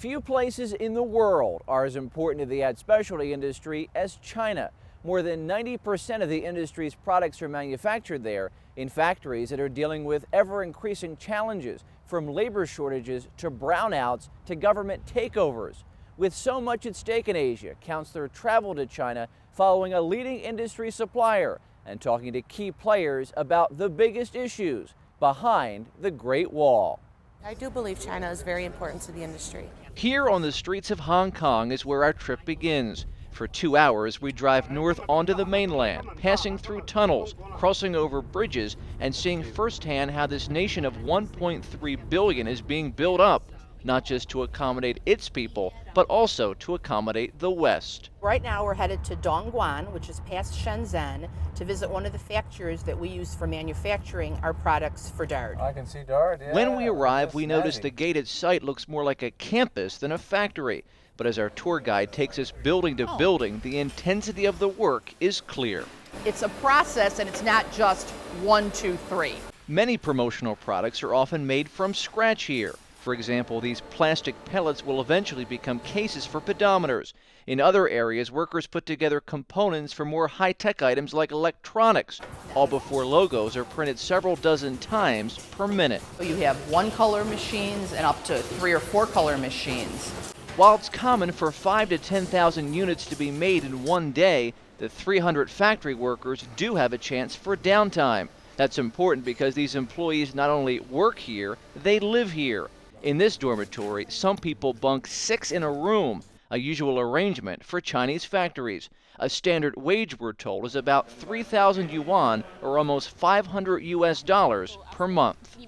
Few places in the world are as important to the ad specialty industry as China. More than 90% of the industry's products are manufactured there in factories that are dealing with ever-increasing challenges, from labor shortages to brownouts to government takeovers. With so much at stake in Asia, Counselor traveled to China following a leading industry supplier and talking to key players about the biggest issues behind the Great Wall. I do believe China is very important to the industry. Here on the streets of Hong Kong is where our trip begins. For 2 hours, we drive north onto the mainland, passing through tunnels, crossing over bridges, and seeing firsthand how this nation of 1.3 billion is being built up, not just to accommodate its people, but also to accommodate the West. Right now we're headed to Dongguan, which is past Shenzhen, to visit one of the factories that we use for manufacturing our products for Dard. I can see Dard, yeah. When we arrive, we notice the gated site looks more like a campus than a factory. But as our tour guide takes us building to building, the intensity of the work is clear. It's a process, and it's not just 1, 2, 3. Many promotional products are often made from scratch here. For example, these plastic pellets will eventually become cases for pedometers. In other areas, workers put together components for more high-tech items like electronics, all before logos are printed several dozen times per minute. You have 1-color machines and up to 3 or 4-color machines. While it's common for 5,000 to 10,000 units to be made in one day, the 300 factory workers do have a chance for downtime. That's important because these employees not only work here, they live here. In this dormitory, some people bunk 6 in a room, a usual arrangement for Chinese factories. A standard wage, we're told, is about 3,000 yuan, or almost $500 US per month.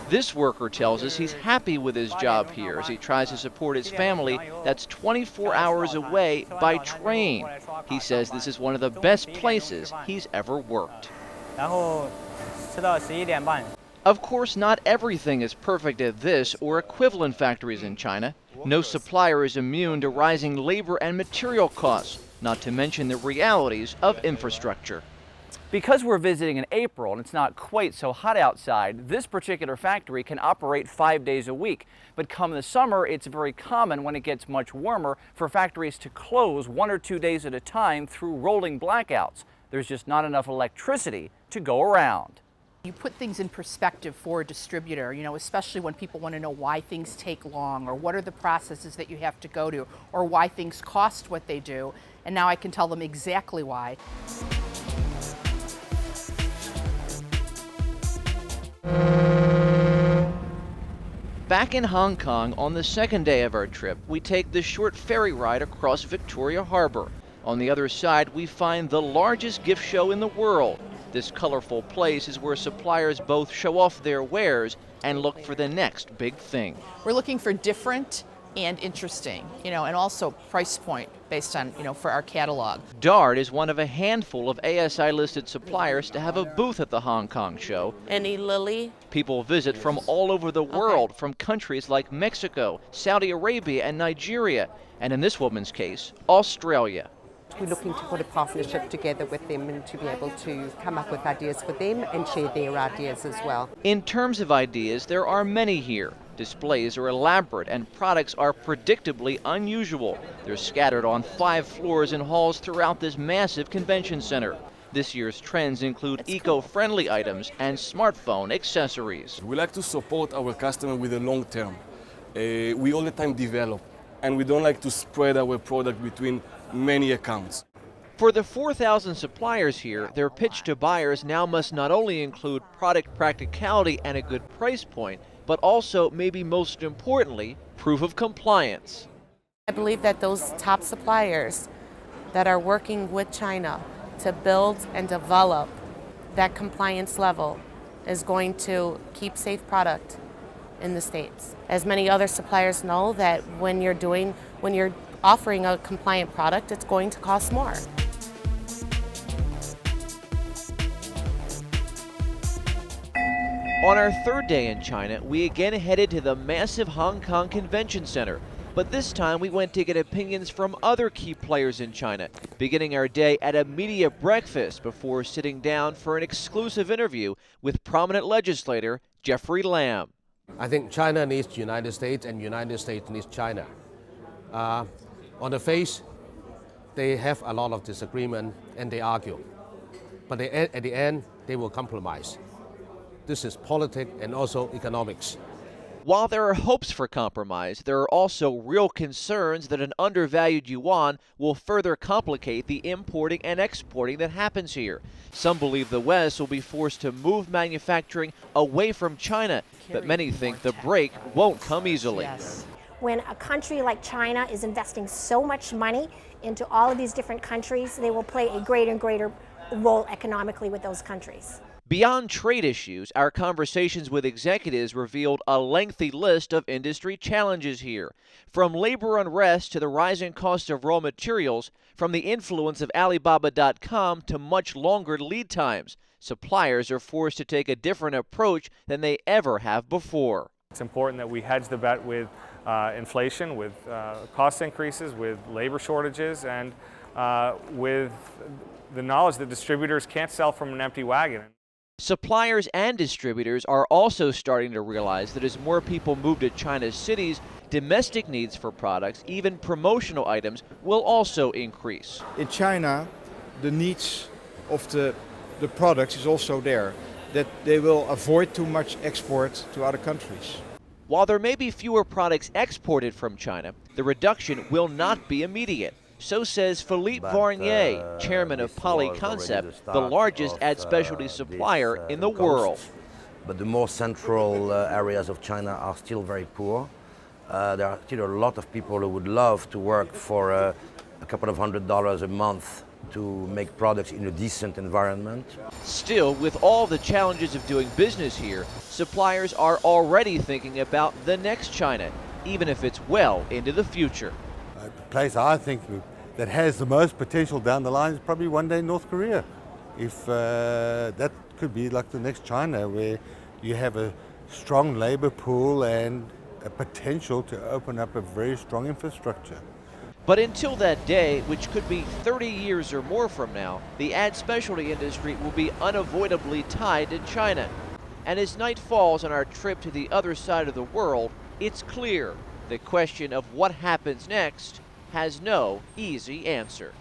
This worker tells us he's happy with his job here as he tries to support his family that's 24 hours away by train. He says this is one of the best places he's ever worked. Of course, not everything is perfect at this or equivalent factories in China. No supplier is immune to rising labor and material costs, not to mention the realities of infrastructure. Because we're visiting in April and it's not quite so hot outside, this particular factory can operate 5 days a week. But come the summer, it's very common when it gets much warmer for factories to close 1 or 2 days at a time through rolling blackouts. There's just not enough electricity to go around. You put things in perspective for a distributor, especially when people want to know why things take long, or what are the processes that you have to go to, or why things cost what they do. And now I can tell them exactly why. Back in Hong Kong, on the second day of our trip, we take the short ferry ride across Victoria Harbor. On the other side, we find the largest gift show in the world. This colorful place is where suppliers both show off their wares and look for the next big thing. We're looking for different and interesting, and also price point based on, for our catalog. Dard is one of a handful of ASI-listed suppliers to have a booth at the Hong Kong show. Any Lily? People visit from all over the world, from countries like Mexico, Saudi Arabia, and Nigeria, and in this woman's case, Australia. We're looking to put a partnership together with them and to be able to come up with ideas for them and share their ideas as well. In terms of ideas, there are many here. Displays are elaborate and products are predictably unusual. They're scattered on 5 floors and halls throughout this massive convention center. This year's trends include eco-friendly items and smartphone accessories. We like to support our customer with the long term. We all the time develop, and we don't like to spread our product between many accounts. For the 4,000 suppliers here, their pitch to buyers now must not only include product practicality and a good price point, but also, maybe most importantly, proof of compliance. I believe that those top suppliers that are working with China to build and develop that compliance level is going to keep safe product in the States. As many other suppliers know, that when you're offering a compliant product, it's going to cost more. On our third day in China, we again headed to the massive Hong Kong Convention Center. But this time we went to get opinions from other key players in China, beginning our day at a media breakfast before sitting down for an exclusive interview with prominent legislator Jeffrey Lam. I think China needs United States and United States needs China. On the face, they have a lot of disagreement and they argue. But at the end, they will compromise. This is politics and also economics. While there are hopes for compromise, there are also real concerns that an undervalued yuan will further complicate the importing and exporting that happens here. Some believe the West will be forced to move manufacturing away from China, but many think the break won't come easily. Yes. When a country like China is investing so much money into all of these different countries, they will play a greater and greater role economically with those countries. Beyond trade issues, our conversations with executives revealed a lengthy list of industry challenges here. From labor unrest to the rising cost of raw materials, from the influence of Alibaba.com to much longer lead times, suppliers are forced to take a different approach than they ever have before. It's important that we hedge the bet with inflation, with cost increases, with labor shortages, and with the knowledge that distributors can't sell from an empty wagon. Suppliers and distributors are also starting to realize that as more people move to China's cities, domestic needs for products, even promotional items, will also increase. In China, the needs of the products is also there, that they will avoid too much export to other countries. While there may be fewer products exported from China, the reduction will not be immediate. So says Philippe Varnier, chairman of Polyconcept, the largest ad specialty supplier in the world. But the more central areas of China are still very poor. There are still a lot of people who would love to work for a couple of $100s a month to make products in a decent environment. Still, with all the challenges of doing business here, suppliers are already thinking about the next China, even if it's well into the future. The place I think that has the most potential down the line is probably one day North Korea. If that could be like the next China, where you have a strong labor pool and a potential to open up a very strong infrastructure. But until that day, which could be 30 years or more from now, the ad specialty industry will be unavoidably tied to China. And as night falls on our trip to the other side of the world, it's clear the question of what happens next has no easy answer.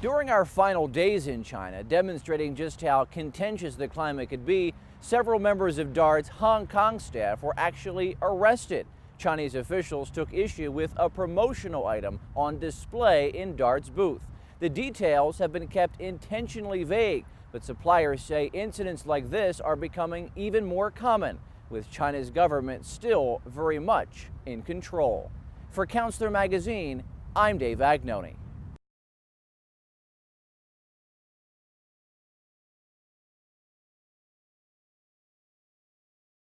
During our final days in China, demonstrating just how contentious the climate could be, several members of DART's Hong Kong staff were actually arrested. Chinese officials took issue with a promotional item on display in DART's booth. The details have been kept intentionally vague, but suppliers say incidents like this are becoming even more common, with China's government still very much in control. For Counselor Magazine, I'm Dave Vagnoni.